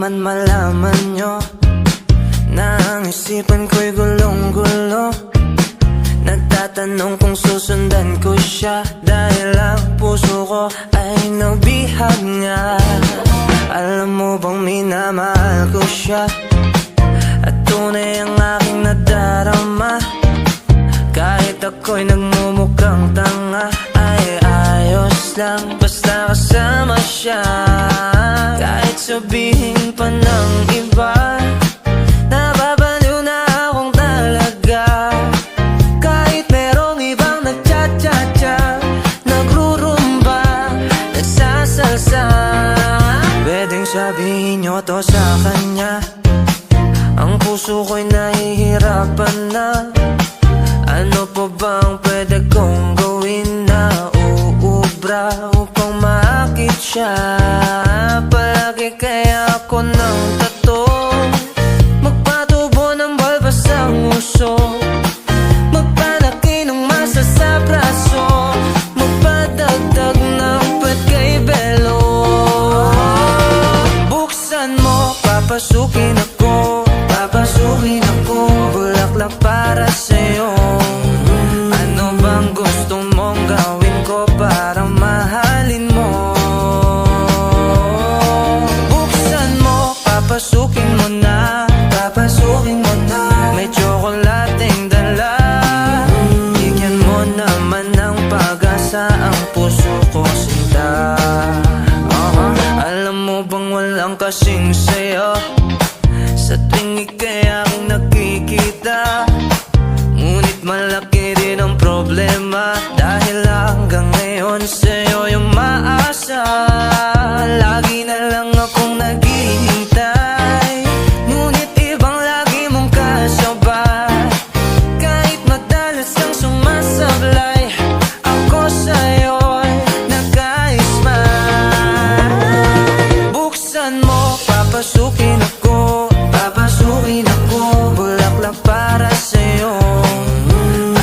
naman malaman nyo na ang isipan ko'y gulong-gulo. Nagtatanong kung susundan ko siya dahil ang puso ko ay nabihag nga. Alam mo bang minamahal ko siya at tunay ang aking nadarama. Kahit ako'y nagmumukhang tanga, ay ayos lang basta kasama siya. Kahit sabihin pa ng iba, nababaliw na akong talaga. Kahit merong ibang nagcha-cha-cha, nagrurumba, nagsasalsa. Pwedeng sabihin nyo to sa kanya, ang puso ko'y nahihirapan na. Ano pa bang pwede kong gawin na uubra upang maakit siya? Palagi kaya ako ng tato, magpatubo ng balbas ang uso, magpalaki ng masa sa braso, magpadagdag ng puwet kay belo. Buksan mo, papasukin ako, papasukin ako, bulaklak para sa'yo. Ano bang gusto mong gawin ko para mahalin mo? Buksan mo, papasukin mo na, papasukin mo na. May tsokolating dala, bigyan mo naman ng pag-asa ang puso ko sinta. Alam mo bang walang kasing sayo sa tuwing ika'y aking nakikita? Ngunit malaki rin ang problema, dahil hanggang ngayon sa'yo yung maasa. Lagi na lang akong naghihintay, ngunit ibang lagi mong kasabay. Kahit madalas kang sumasablay, ako sa'yo'y nagka-smile. Buksan mo, papasukin ako, papasukin ako, bulaklak para sa'yo.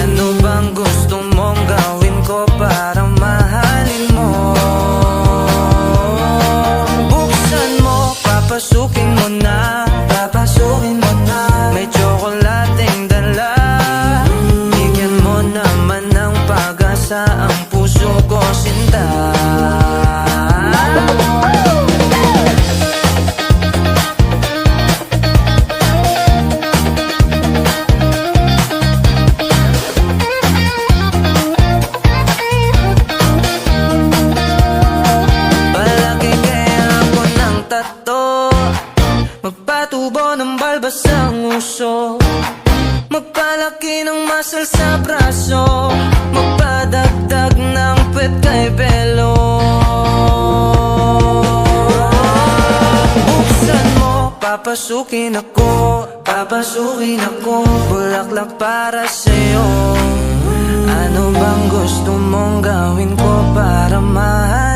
Ano bang gusto mong gawin ko para mahalin mo? Buksan mo, papasukin mo na, papasukin mo na. May tsokolating dala, bigyan mo naman ng pag-asa ang puso ko sinta. Magpatubo ng balbas ang uso, magpalaki ng muscle sa braso, magpadagdag ng puwet kay belo. Buksan mo, papasukin ako, papasukin ako, bulaklak para sa'yo. Ano bang gusto mong gawin ko para mahal?